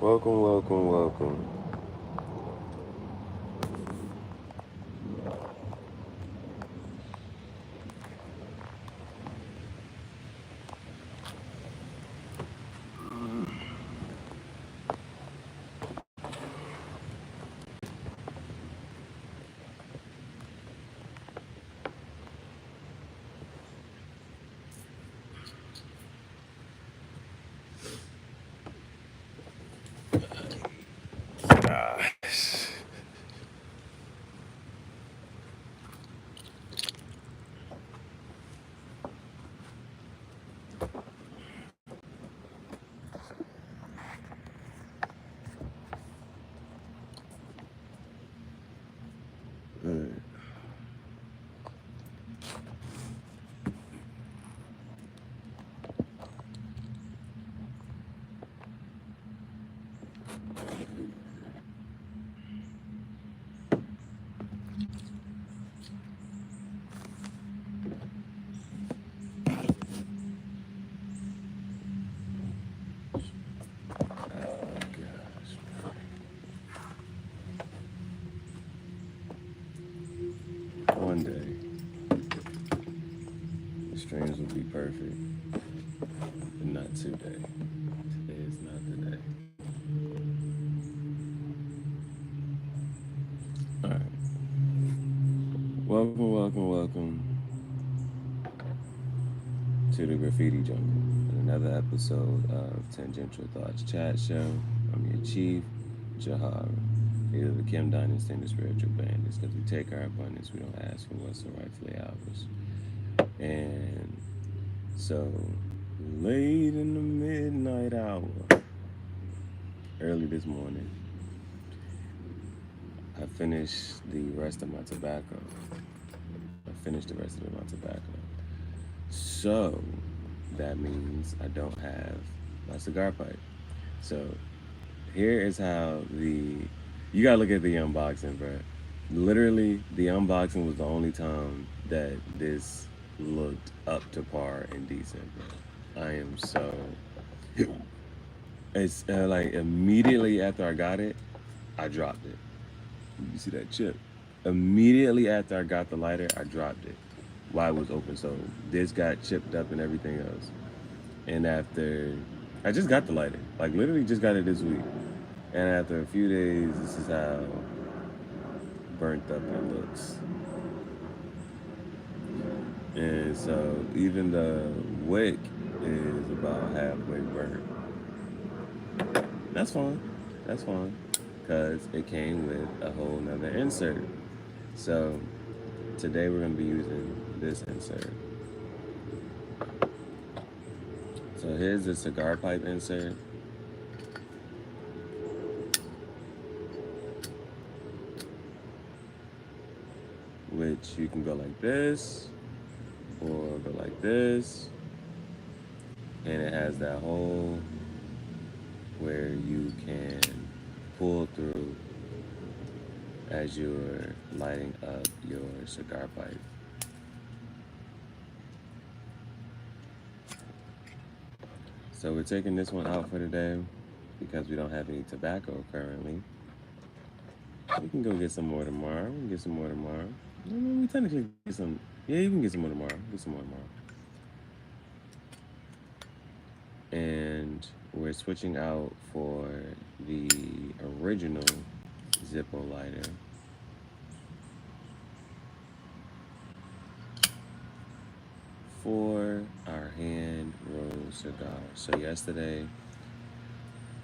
Welcome, welcome, welcome. Gosh. Oh, gosh. One day, the streams will be perfect, but not today. Today is not the day. All right. Welcome, welcome, welcome to the Graffiti Jungle, and another episode of Tangential Thoughts Chat Show. I'm your chief, Jahara. Either the Kim Dynasty and the Spiritual Bandits, because we take our abundance, we don't ask for what's so rightfully ours. And so, late in the midnight hour, early this morning, I finished the rest of my tobacco. So, that means I don't have my cigar pipe. So, here is how you gotta look at the unboxing, bro. Literally, the unboxing was the only time that this looked up to par and decent, bro. I am so. It's like immediately after I got it, I dropped it. You see that chip? Immediately after I got the lighter, I dropped it while it was open. So this got chipped up and everything else. And after, I just got the lighter. Like literally just got it this week. And after a few days, this is how burnt up it looks. And so even the wick is about halfway burnt. That's fine. That's fine. Because it came with a whole nother insert. So today we're going to be using this insert. So here's the cigar pipe insert. Which you can go like this or go like this. And it has that hole where you can pull through as you're lighting up your cigar pipe. So we're taking this one out for today because we don't have any tobacco currently. We can go get some more tomorrow. We can get some more tomorrow. I mean, we technically get some. Yeah, you can get some more tomorrow. Get some more tomorrow. And we're switching out for the original Zippo lighter. For our hand rolled cigars. So yesterday,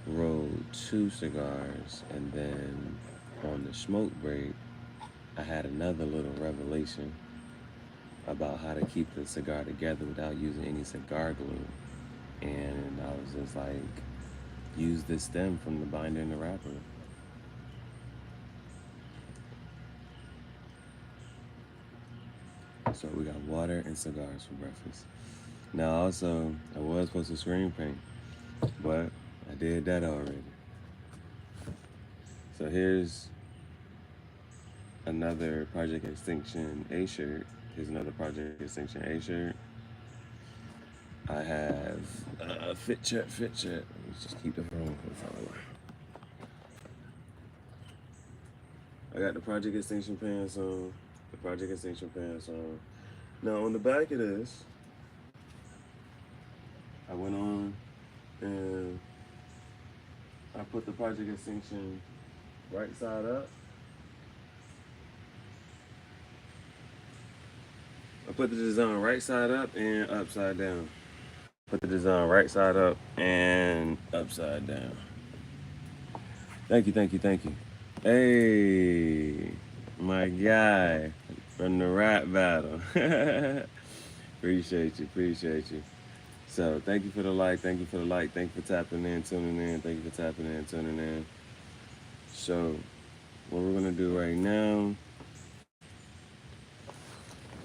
rolled 2 cigars, and then on the smoke break, I had another little revelation about how to keep the cigar together without using any cigar glue. And I was just like, use the stem from the binder and the wrapper. So we got water and cigars for breakfast. Now also, I was supposed to screen paint, but I did that already. So here's another Project Extinction A shirt. Here's another Project Extinction A shirt. I have fit check. Let's just keep the phone for the got the Project Extinction pants on. The Project Extinction pants on. Now on the back of this, I went on and I put the Project Extinction right side up. I put the design right side up and upside down. Put the design right side up and upside down. Thank you, thank you, thank you. Hey, my guy from the rap battle. Appreciate you, appreciate you. So thank you for the like, thank you for the like, thank you for tapping in, tuning in, thank you for tapping in, tuning in. So what we're gonna do right now,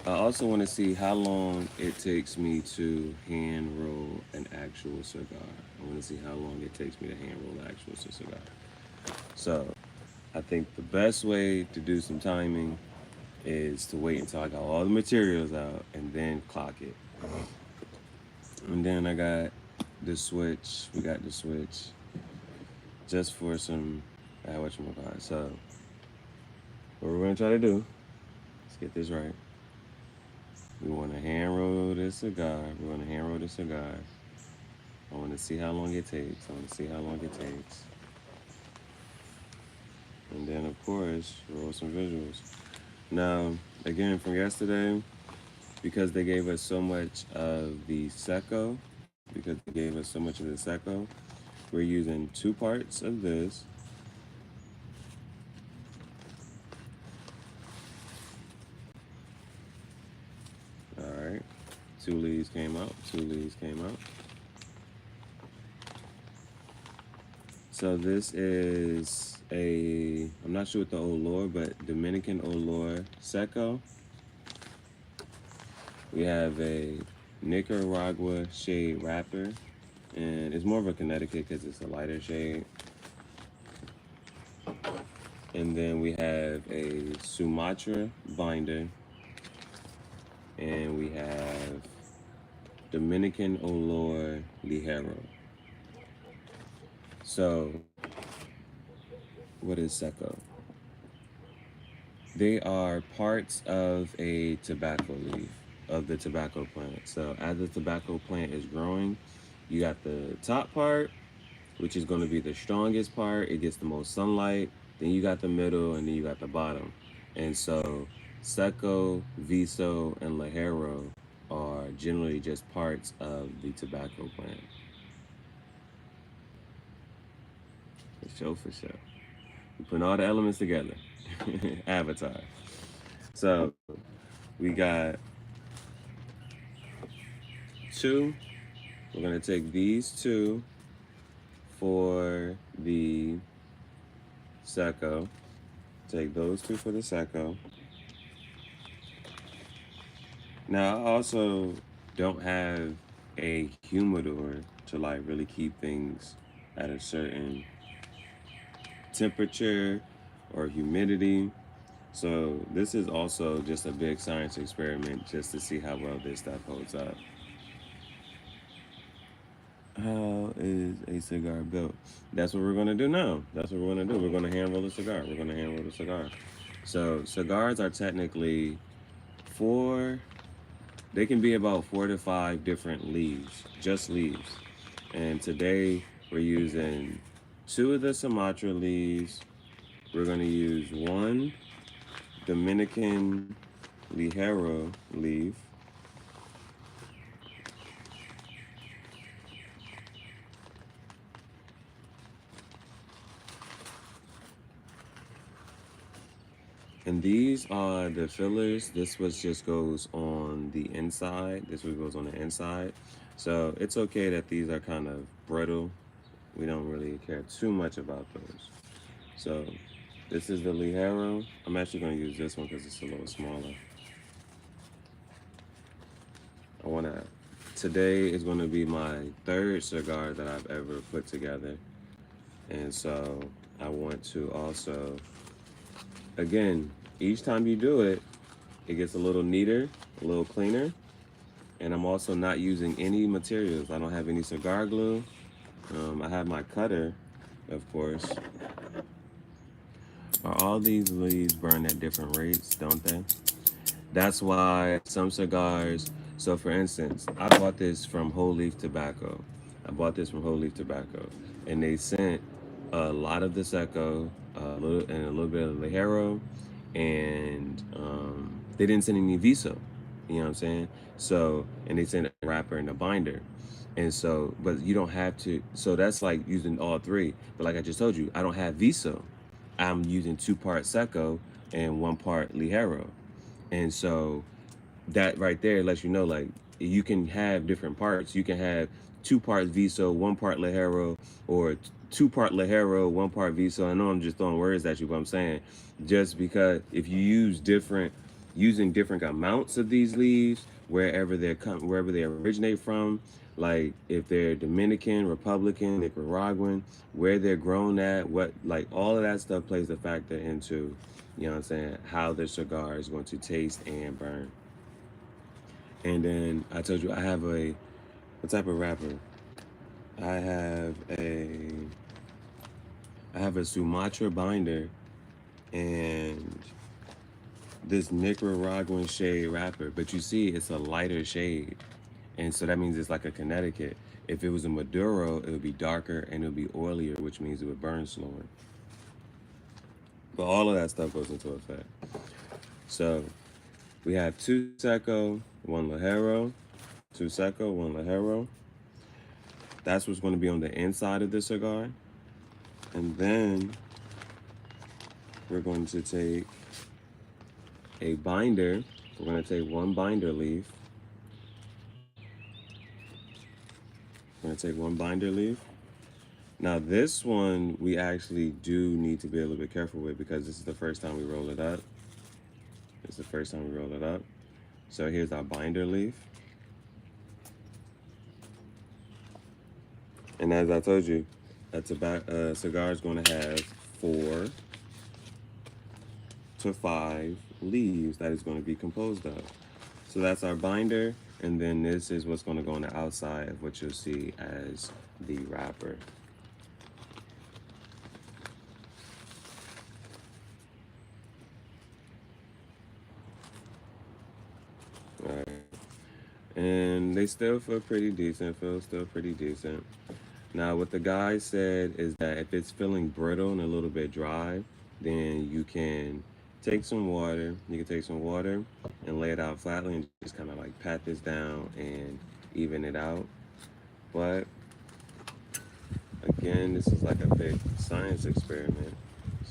I also want to see how long it takes me to hand roll an actual cigar. I want to see how long it takes me to hand roll an actual cigar. So I think the best way to do some timing is to wait until I got all the materials out and then clock it. And then I got the switch. We got the switch just for some, whatchamacallit. So what we're gonna try to do, let's get this right. We want to hand roll this cigar. We're going to hand roll the cigar. I want to see how long it takes. I want to see how long it takes. And then, of course, roll some visuals. Now, again, from yesterday, because they gave us so much of the Seco, we're using 2 parts of this. All right, 2 leaves came out, 2 leaves came out. So this is I'm not sure what the olor, but Dominican olor Seco. We have a Nicaragua shade wrapper, and it's more of a Connecticut because it's a lighter shade. And then we have a Sumatra binder, and we have Dominican olor Ligero. So, what is Seco? They are parts of a tobacco leaf, of the tobacco plant. So as the tobacco plant is growing, you got the top part, which is going to be the strongest part. It gets the most sunlight. Then you got the middle, and then you got the bottom. And so Seco, Viso, and Ligero are generally just parts of the tobacco plant. For sure. We're putting all the elements together. Avatar. So we got 2. We're gonna take these 2 for the Seco. Take those 2 for the Seco. Now I also don't have a humidor to like really keep things at a certain temperature or humidity. So this is also just a big science experiment just to see how well this stuff holds up. How is a cigar built? That's what we're gonna do now. That's what we're gonna do. We're gonna hand roll a cigar. We're gonna hand roll a cigar. So cigars are technically they can be about 4 to 5 different leaves, just leaves. And today we're using 2 of the Sumatra leaves. We're gonna use 1 Dominican Ligero leaf. And these are the fillers. This was just goes on the inside. This one goes on the inside. So it's okay that these are kind of brittle. We don't really care too much about those. So this is the Ligero. I'm actually going to use this one because it's a little smaller. Today is going to be my 3rd cigar that I've ever put together. And so I want to also, again, each time you do it, it gets a little neater, a little cleaner. And I'm also not using any materials. I don't have any cigar glue. I have my cutter, of course. Are all these leaves burn at different rates, don't they? That's why some cigars. So, for instance, I bought this from Whole Leaf Tobacco. I bought this from Whole Leaf Tobacco, and they sent a lot of the Seco, and a little bit of Ligero, and they didn't send any Viso. You know what I'm saying? So, and they sent a wrapper and a binder. And so, but you don't have to. So that's like using all three. But like I just told you, I don't have Viso. I'm using 2 part Seco and 1 part Ligero. And so that right there lets you know, like, you can have different parts. You can have 2 parts Viso, 1 part Ligero, or 2 part Ligero, 1 part Viso. I know I'm just throwing words at you, but I'm saying just because if you use using different amounts of these leaves wherever they originate from, like if they're Dominican, Republican, Nicaraguan, where they're grown at, what, like all of that stuff plays a factor into, you know what I'm saying, how the cigar is going to taste and burn. And then I told you I have what type of wrapper? I have a I have a Sumatra binder and this Nicaraguan shade wrapper, but you see it's a lighter shade. And so that means it's like a Connecticut. If it was a Maduro, it would be darker and it would be oilier, which means it would burn slower. But all of that stuff goes into effect. So we have 2 Seco, 1 Ligero, 2 Seco, 1 Ligero. That's what's going to be on the inside of the cigar. And then we're going to take a binder. We're going to take 1 binder leaf. We're going to take 1 binder leaf. Now this one we actually do need to be a little bit careful with because this is the first time we roll it up. This is the first time we roll it up. So here's our binder leaf. And as I told you, a cigar is going to have 4 to 5 leaves that is going to be composed of. So that's our binder, and then this is what's going to go on the outside of what you'll see as the wrapper. All right. And they still feel pretty decent, still pretty decent. Now, what the guy said is that if it's feeling brittle and a little bit dry, then you can take some water. You can take some water and lay it out flatly and just kind of like pat this down and even it out. But again, this is like a big science experiment.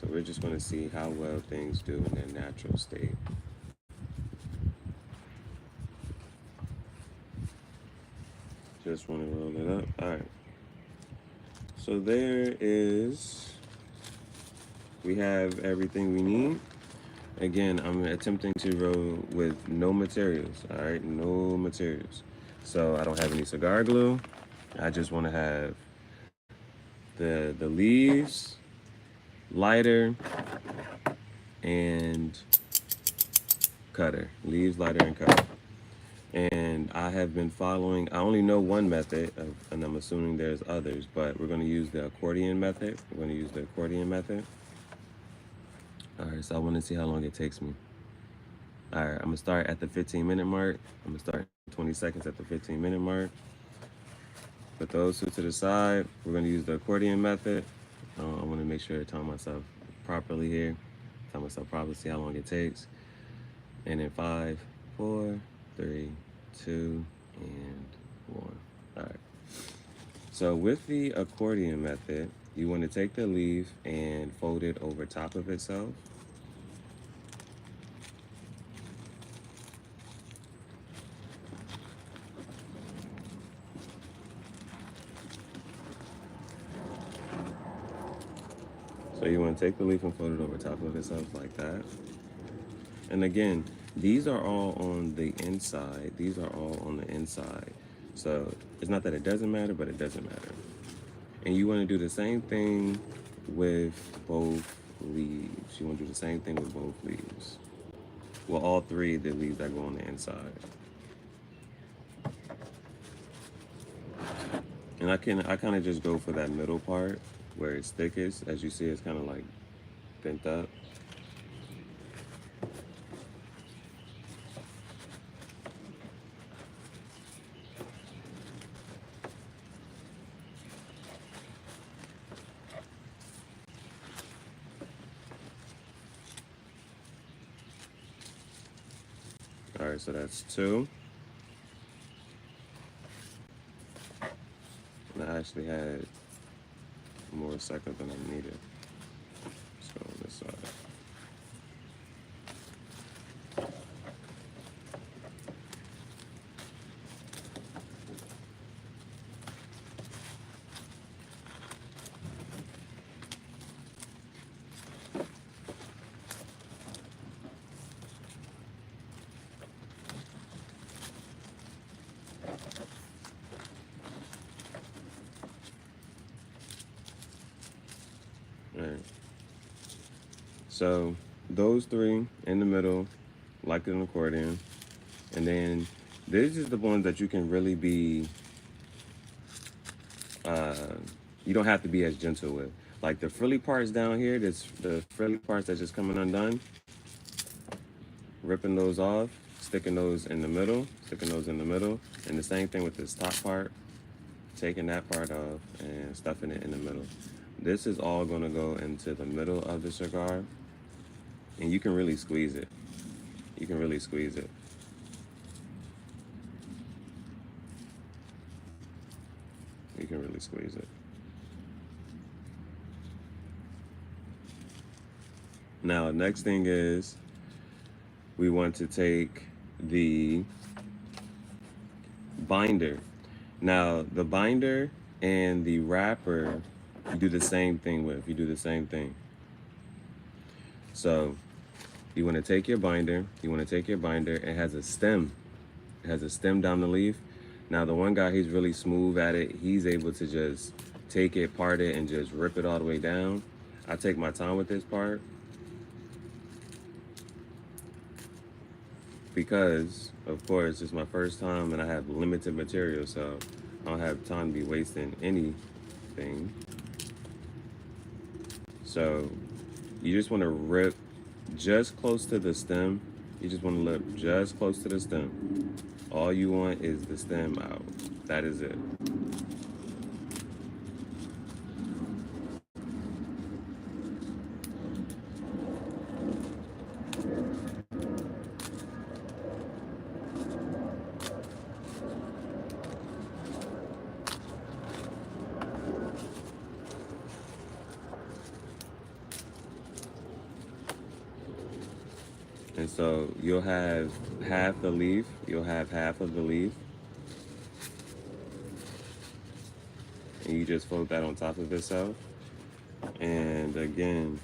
So we're just going to see how well things do in their natural state. Just want to roll it up. All right. So we have everything we need. Again, I'm attempting to roll with no materials, all right? No materials. So I don't have any cigar glue. I just want to have the leaves, lighter, and cutter. Leaves, lighter, and cutter. And I have been following, I only know one method, and I'm assuming there's others, but we're going to use the accordion method. We're going to use the accordion method. All right, so I want to see how long it takes me. All right, I'm going to start at the 15-minute mark. I'm going to start 20 seconds at the 15-minute mark. Put those 2 to the side. We're going to use the accordion method. I want to make sure I time myself properly here. Time myself properly, see how long it takes. And then 5, 4, 3, 2, and 1. All right. So with the accordion method, you want to take the leaf and fold it over top of itself. So you want to take the leaf and fold it over top of itself like that. And again, these are all on the inside. These are all on the inside. So it's not that it doesn't matter, but it doesn't matter. And you want to do the same thing with both leaves. You want to do the same thing with both leaves. Well, all 3 of the leaves that go on the inside. And I kind of just go for that middle part where it's thickest. As you see, it's kind of like bent up. All right, so that's 2. And I actually had more recycled than I needed. So on this side. All right. So those 3 in the middle, like an accordion. And then this is the ones that you can really be, you don't have to be as gentle with. Like the frilly parts down here, the frilly parts that's just coming undone, ripping those off, sticking those in the middle, and the same thing with this top part, taking that part off and stuffing it in the middle. This is all gonna go into the middle of the cigar, and you can really squeeze it. You can really squeeze it. You can really squeeze it. Now, next thing is we want to take the binder. Now, the binder and the wrapper, you do the same thing with. You do the same thing. So, you want to take your binder. It has a stem. It has a stem down the leaf. Now, the one guy, he's really smooth at it. He's able to just take it, part it, and just rip it all the way down. I take my time with this part because, of course, it's my first time and I have limited material, so I don't have time to be wasting anything. So you just want to rip just close to the stem. You just want to lip just close to the stem. All you want is the stem out. That is it. And so you'll have half the leaf, you'll have half of the leaf, and you just fold that on top of itself. And again,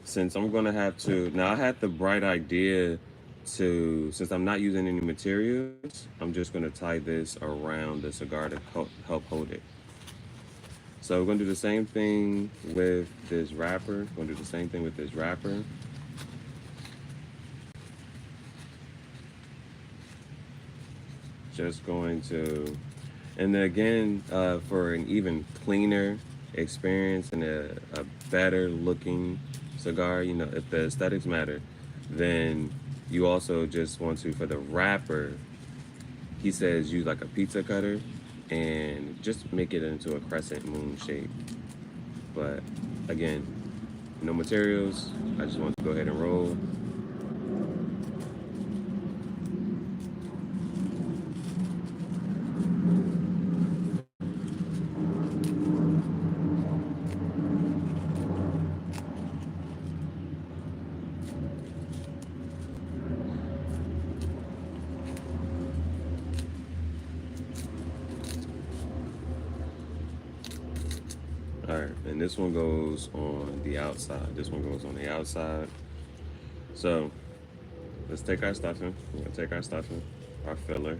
since I'm gonna have to, now I had the bright idea to, since I'm not using any materials, I'm just gonna tie this around the cigar to help hold it. So we're gonna do the same thing with this wrapper. Just going to, and then again, for an even cleaner experience and a better looking cigar, you know, if the aesthetics matter, then you also just want to, for the wrapper, he says use like a pizza cutter and just make it into a crescent moon shape. But again, no materials. I just want to go ahead and roll. All right, and this one goes on the outside. So let's take our stuffing. We're gonna take our stuffing, our filler.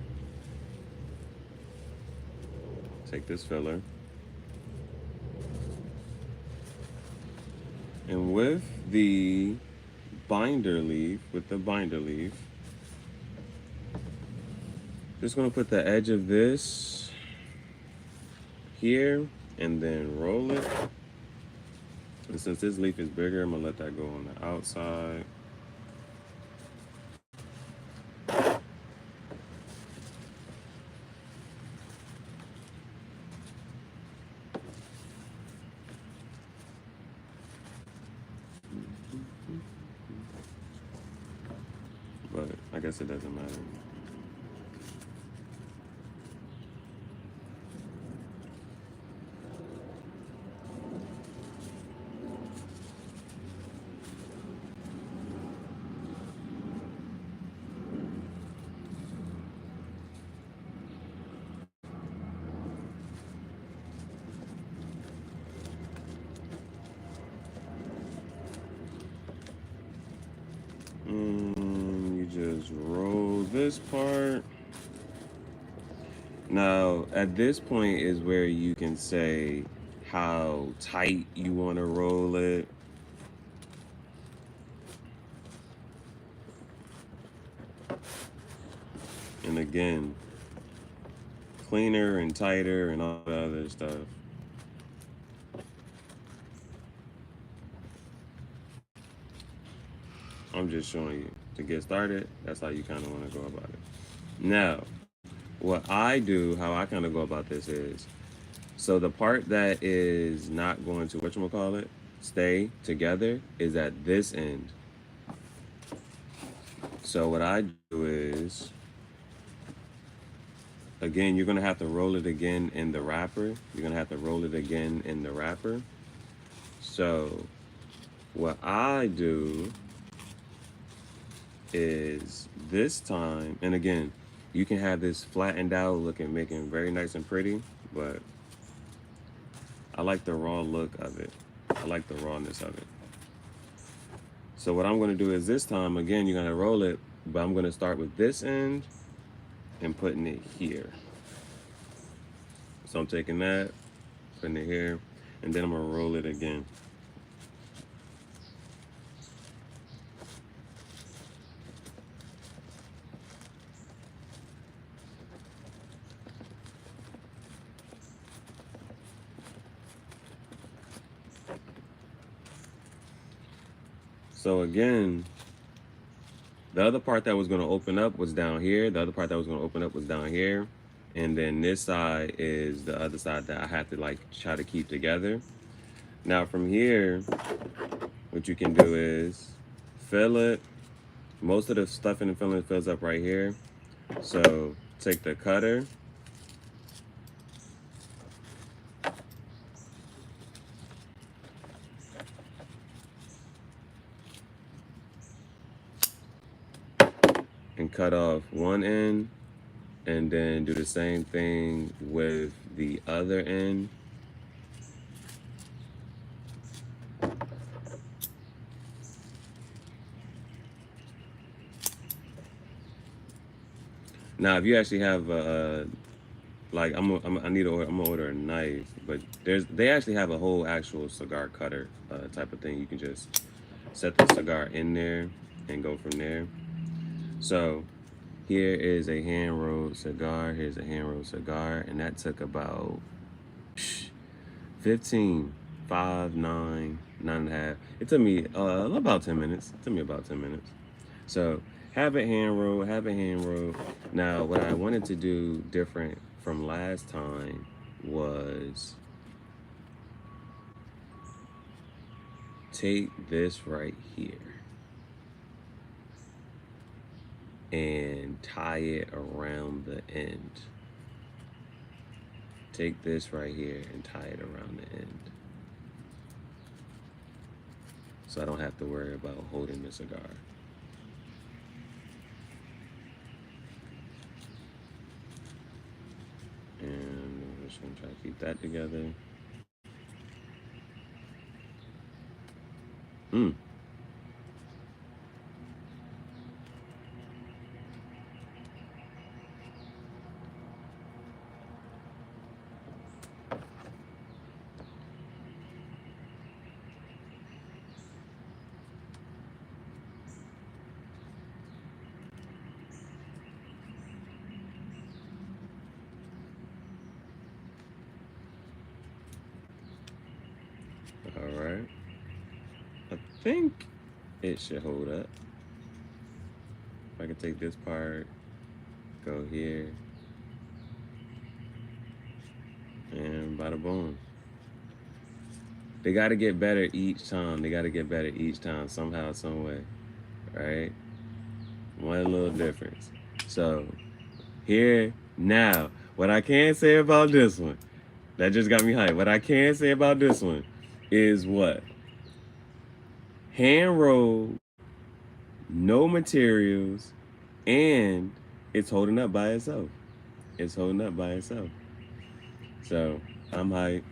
Take this filler. And with the binder leaf, just gonna put the edge of this here and then roll it. And since this leaf is bigger, I'm gonna let that go on the outside. But I guess it doesn't matter. You just roll this part. Now, at this point is where you can say how tight you want to roll it. And again, cleaner and tighter and all the other stuff. I'm just showing you to get started. That's how you kind of want to go about it. Now, what I do, how I kind of go about this is, so the part that is not going to, whatchamacallit, stay together is at this end. So what I do is, again, you're going to have to roll it again in the wrapper. You're going to have to roll it again in the wrapper. So what I do is this time, and again, you can have this flattened out looking, making very nice and pretty, but I like the raw look of it. I like the rawness of it. So what I'm going to do is this time, again, you're going to roll it, but I'm going to start with this end and putting it here. So I'm taking that, putting it here, and then I'm going to roll it again. So again, the other part that was going to open up was down here. The other part that was going to open up was down here. And then this side is the other side that I have to like try to keep together. Now from here, what you can do is fill it. Most of the stuff in the filling fills up right here. So take the cutter. And cut off one end, and then do the same thing with the other end. Now, if you actually have like I'm gonna order a knife, but they actually have a whole actual cigar cutter type of thing. You can just set the cigar in there and go from there. So here is a hand rolled cigar. Here's a hand rolled cigar, and that took about 15, 5, 9, 9.5. It took me about 10 minutes. It took me about 10 minutes. So have it hand roll, have it hand roll. Now, what I wanted to do different from last time was take this right here and tie it around the end. Take this right here and tie it around the end. So I don't have to worry about holding the cigar. And I'm just gonna try to keep that together. All right. think it should hold up. If I can take this part, go here, and bada boom. They got to get better each time. They got to get better each time, somehow, some way, right? One little difference. So here now, what I can say about this one, that just got me hyped. What I can say about this one is what? Hand rolled, no materials, and it's holding up by itself. It's holding up by itself. So I'm hyped.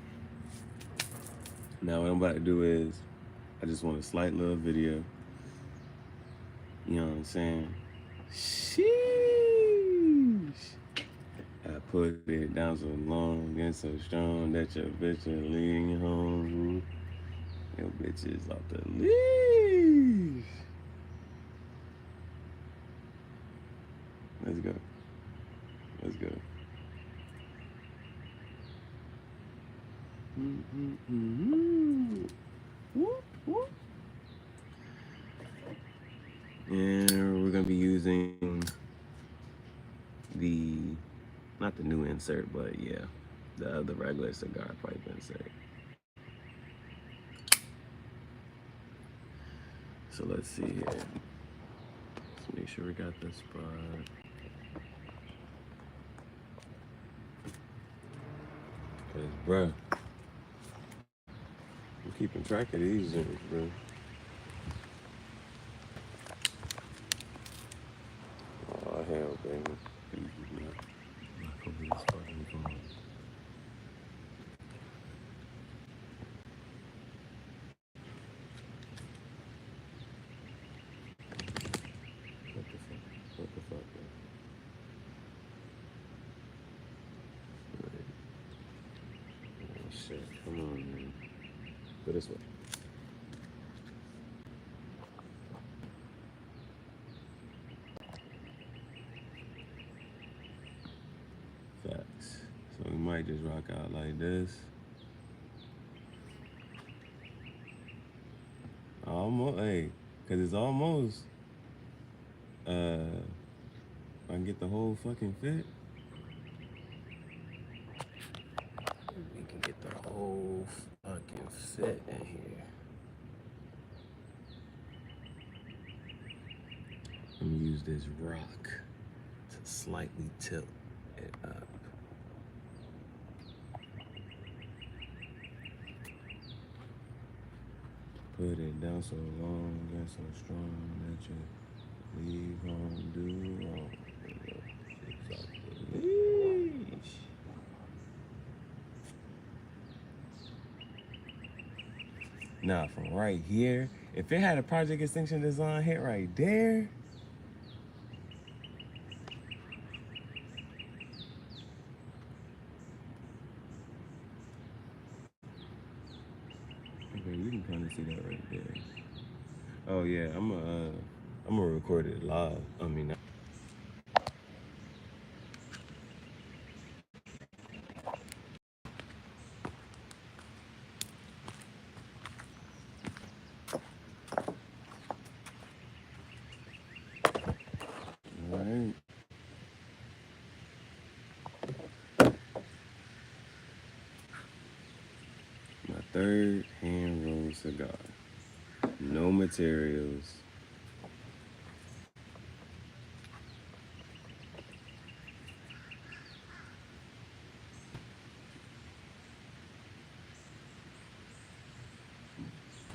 Now what I'm about to do is, I just want a slight little video. You know what I'm saying? Sheesh. I put it down so long and so strong that your bitch will leave you home. Your bitch is off the leash. Let's go. Let's go. Whoop, whoop. And we're gonna be using the, not the new insert, but yeah, the regular cigar pipe insert. So let's see here. Let's make sure we got the spot. Cause bruh, I'm keeping track of these things, bro. Oh hell, baby. What the fuck, man? Oh shit, come on, man. Go this way. Facts. So we might just rock out like this. Almost, hey, cause it's almost, I can get the whole fucking fit. We can get the whole fucking fit in here. I'm gonna use this rock to slightly tilt it up. Put it down so long and so strong that you leave home, do wrong. Now from right here, if it had a project extinction design hit right there, okay, you can kind of see that right there. Oh yeah, I'm gonna record it live. I mean. All right. My third hand rolled cigar. No materials.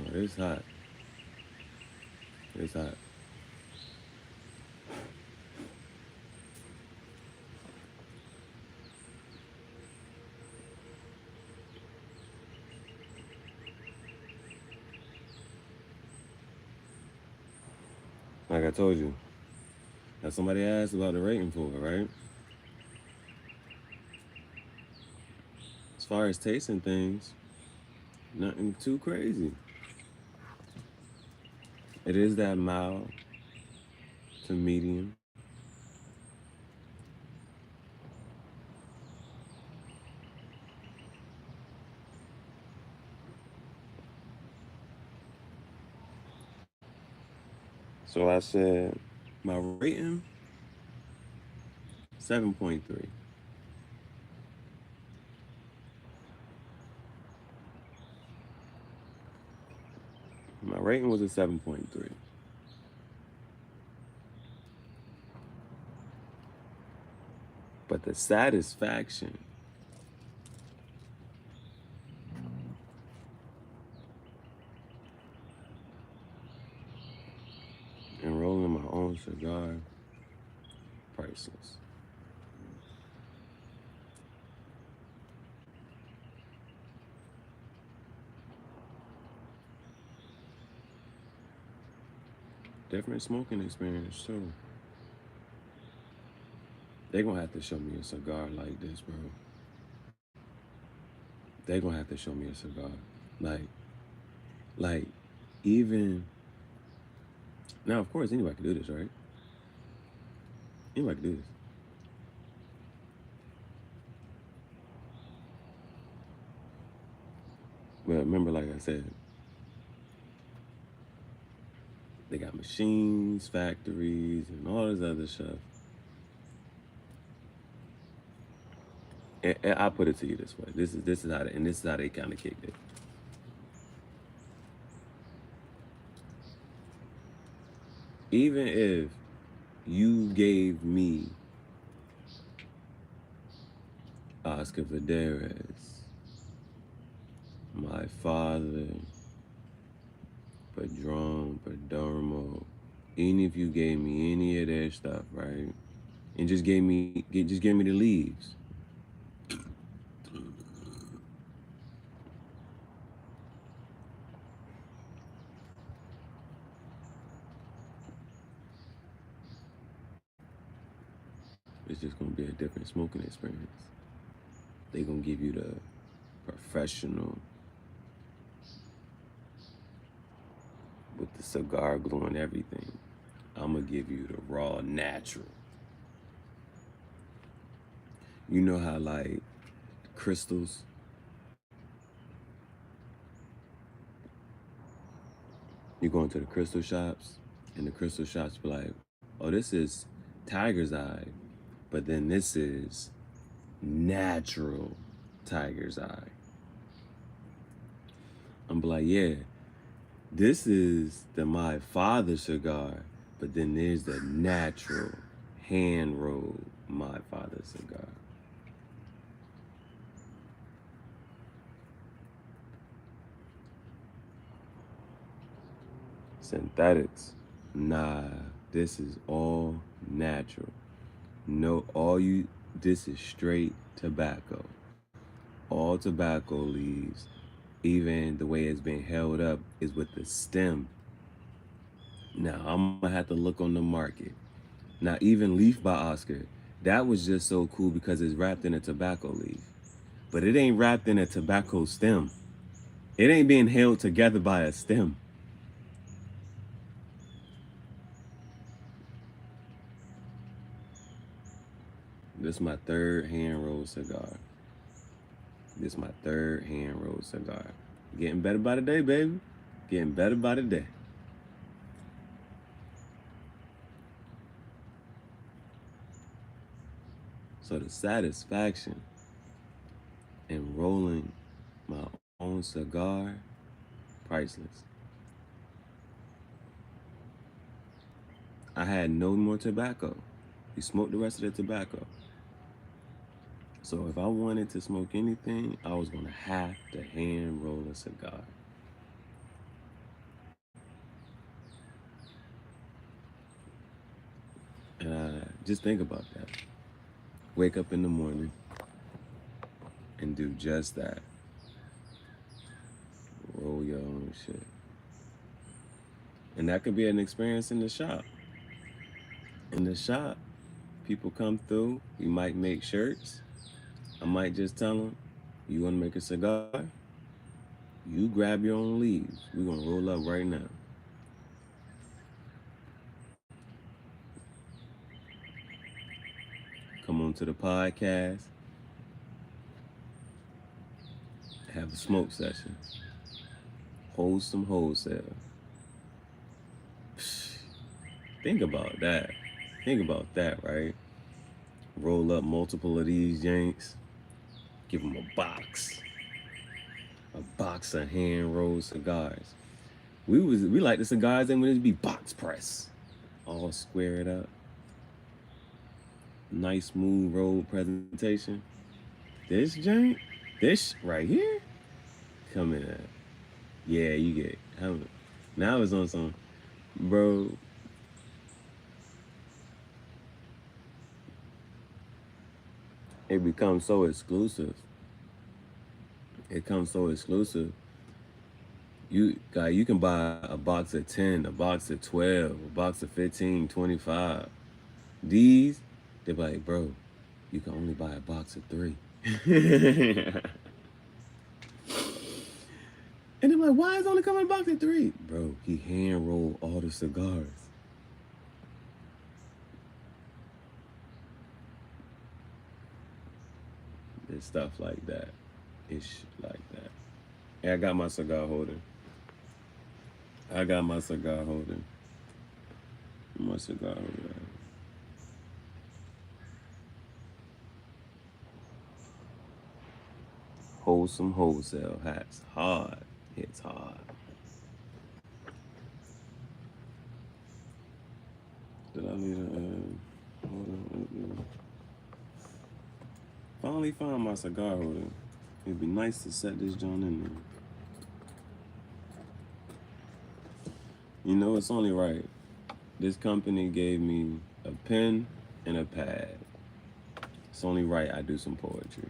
Oh, it's hot. It's hot. Like I told you. Now somebody asked about the rating for it, right? As far as tasting things, nothing too crazy. It is that mild to medium. So I said my rating 7.3. My rating was a 7.3. But the satisfaction in rolling my own cigar, priceless. Different smoking experience too. They gonna have to show me a cigar like this, bro. They gonna have to show me a cigar. Like, like, even now, of course, anybody can do this, right? Anybody can do this. But remember, like I said, they got machines, factories, and all this other stuff. And I put it to you this way. This is how this is how they kind of kicked it. Even if you gave me Oscar Valdez, my father, Padron, Padermo, even if you gave me any of their stuff, right, and just gave me the leaves, it's just gonna be a different smoking experience. They gonna give you the professional with the cigar glue and everything. I'm gonna give you the raw, natural. You know how like crystals, you go into the crystal shops, and the crystal shops be like, oh, this is tiger's eye, but then this is natural tiger's eye. I'm like, yeah, this is the my father cigar, but then there's the natural hand rolled my father cigar. Synthetics, nah, this is all natural. No, this is straight tobacco. All tobacco leaves, even the way it's been held up is with the stem. Now, I'm gonna have to look on the market. Now, even Leaf by Oscar, that was just so cool because it's wrapped in a tobacco leaf. But it ain't wrapped in a tobacco stem. It ain't being held together by a stem. This is my third hand rolled cigar. This is my third hand rolled cigar. Getting better by the day, baby. Getting better by the day. So the satisfaction in rolling my own cigar, priceless. I had no more tobacco. We smoked the rest of the tobacco. So if I wanted to smoke anything, I was gonna have to hand roll a cigar. And just think about that. Wake up in the morning and do just that. Roll your own shit. And that could be an experience in the shop. In the shop, people come through. We might make shirts. I might just tell them, you want to make a cigar? You grab your own leaves. We're going to roll up right now. Come on to the podcast. Have a smoke session. Hold some wholesale. Think about that. Think about that, right? Roll up multiple of these janks, give them a box of hand rolled cigars. We like the cigars, and would just be box press, all squared up, nice smooth rolled presentation. This jank, this right here, come in. Yeah, you get. Now it's on some, bro. It becomes so exclusive. It comes so exclusive. You can buy a box of 10, a box of 12, a box of 15, 25. These, they're like, bro, you can only buy a box of 3. And they're like, why is it only coming in a box of 3? Bro, he hand rolled all the cigars. It's stuff like that. It's like that. Hey, I got my cigar holder. I got my cigar holder. My cigar holder. Wholesome wholesale hats. Hard. Hits hard. Did I leave hold on. Finally found my cigar holder. It'd be nice to set this joint in there. You know, it's only right. This company gave me a pen and a pad. It's only right I do some poetry.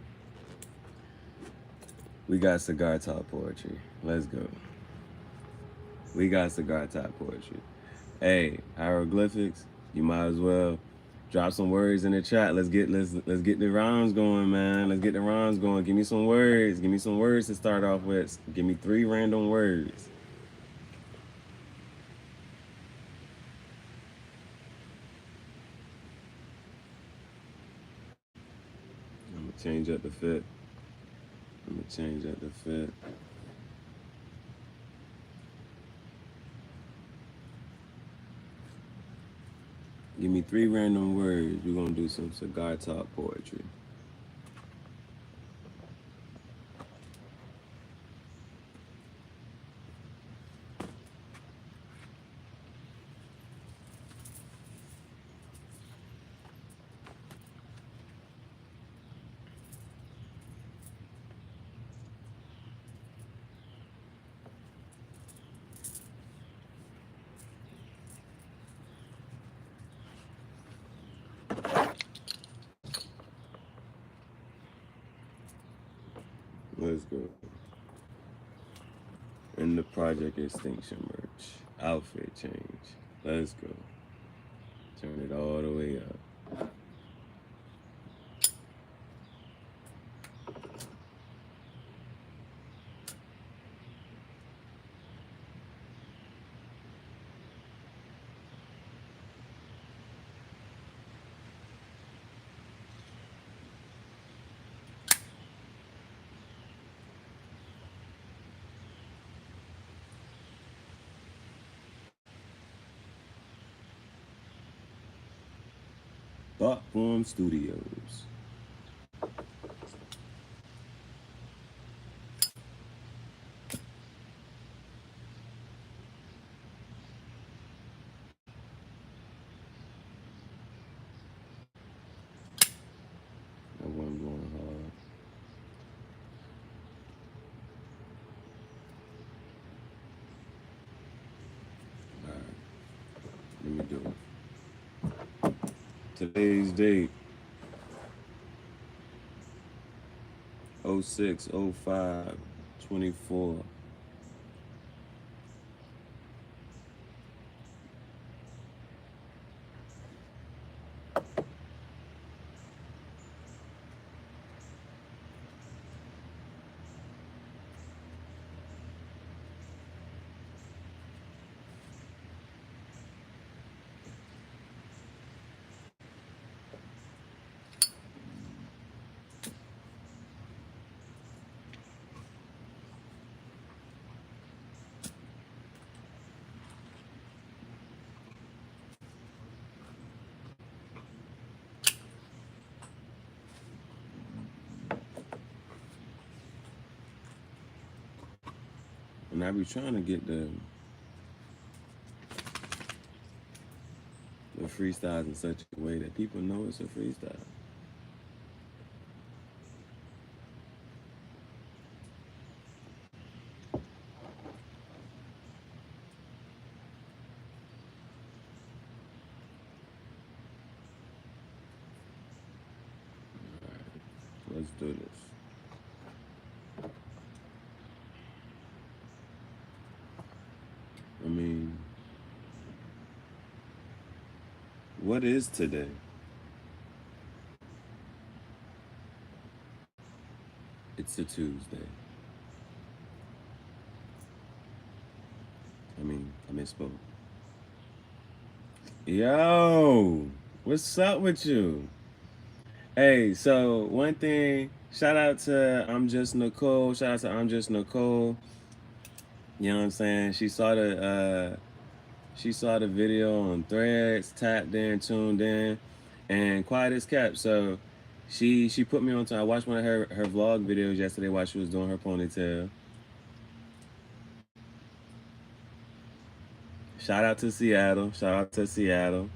We got cigar top poetry. Let's go. We got cigar top poetry. Hey, hieroglyphics, you might as well drop some words in the chat. Let's get the rhymes going, man. Let's get the rhymes going. Give me some words. Give me some words to start off with. Give me 3 random words. I'm gonna change up the fit. Give me 3 random words. We're gonna do some cigar talk poetry. Let's go. In the Project Extinction merch. Outfit change. Let's go. Turn it all the way up. Thought Form Studios. That one going hard. Alright. Let me do it. Today's date. 06/05/24. And I be trying to get the freestyles in such a way that people know it's a freestyle. Let's do this. I mean, what is today? It's a Tuesday. I misspoke. Yo, what's up with you? Hey, so one thing, shout out to I'm Just Nicole. Shout out to I'm Just Nicole. You know what I'm saying? She saw the video on Threads, tapped in, tuned in, and quiet as kept. So she put me on to I watched one of her vlog videos yesterday while she was doing her ponytail. Shout out to Seattle. Shout out to Seattle.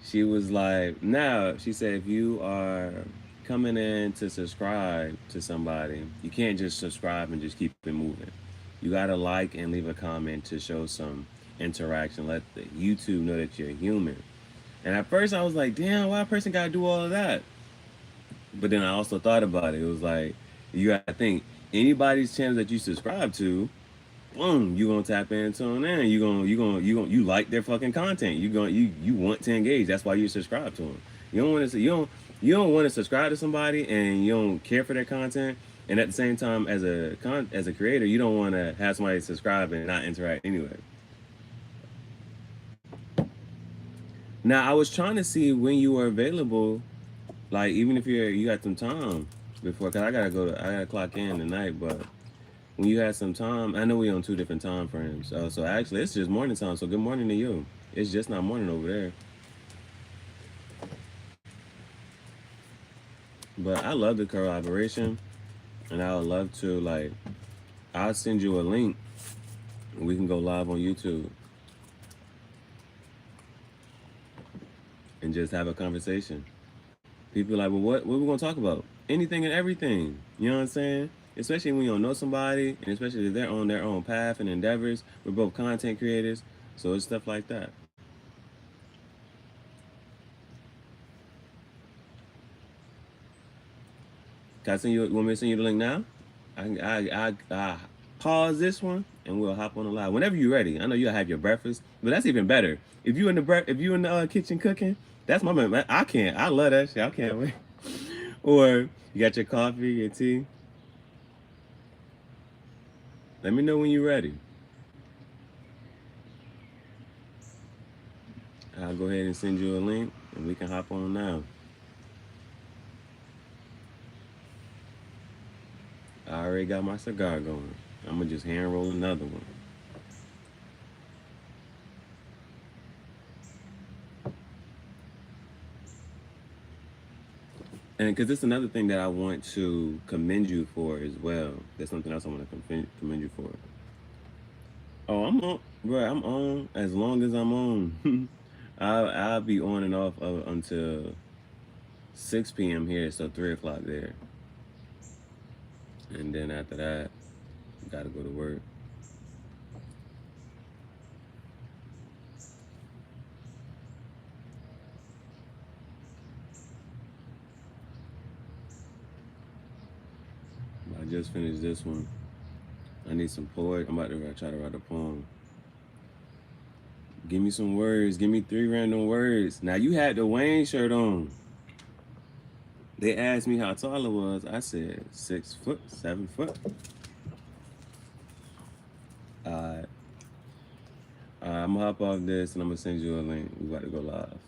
She was like, now, she said, if you are coming in to subscribe to somebody, you can't just subscribe and just keep it moving. You got to like and leave a comment to show some interaction. Let the YouTube know that you're human. And at first I was like, damn, why a person got to do all of that? But then I also thought about it. It was like, you got to think, anybody's channel that you subscribe to, boom, you gonna tap into them in. You like their fucking content. You want to engage. That's why you subscribe to them. You don't want to subscribe to somebody and you don't care for their content. And at the same time, as a creator, you don't want to have somebody subscribe and not interact anyway. Now I was trying to see when you were available, like even if you got some time before, cause I gotta clock in tonight, but when you had some time, I know we on two different time frames. So actually, it's just morning time. So good morning to you. It's just not morning over there. But I love the collaboration, and I would love to I'll send you a link, and we can go live on YouTube and just have a conversation. People are like, well, what we gonna talk about? Anything and everything. You know what I'm saying? Especially when you don't know somebody, and especially if they're on their own path and endeavors. We're both content creators, so it's stuff like that. Can I send you? Want me to send you the link now? I pause this one and we'll hop on the live whenever you're ready. I know you'll have your breakfast, but that's even better. If you in the kitchen cooking, that's my man. I can't. I love that shit. I can't wait. Or you got your coffee, your tea. Let me know when you're ready. I'll go ahead and send you a link and we can hop on now. I already got my cigar going. I'm gonna just hand roll another one. And because it's another thing that I want to commend you for as well. There's something else I want to commend you for. Oh, I'm on, bro. I'm on as long as I'm on. I'll be on and off until 6 p.m. here, so 3 o'clock there. And then after that, gotta go to work. I just finished this one. I need some poetry. I'm about to try to write a poem. Give me some words. Give me 3 random words. Now you had the Wayne shirt on. They asked me how tall I was. I said 6 foot, 7 foot. I'm gonna hop off this and I'm gonna send you a link. We about to go live.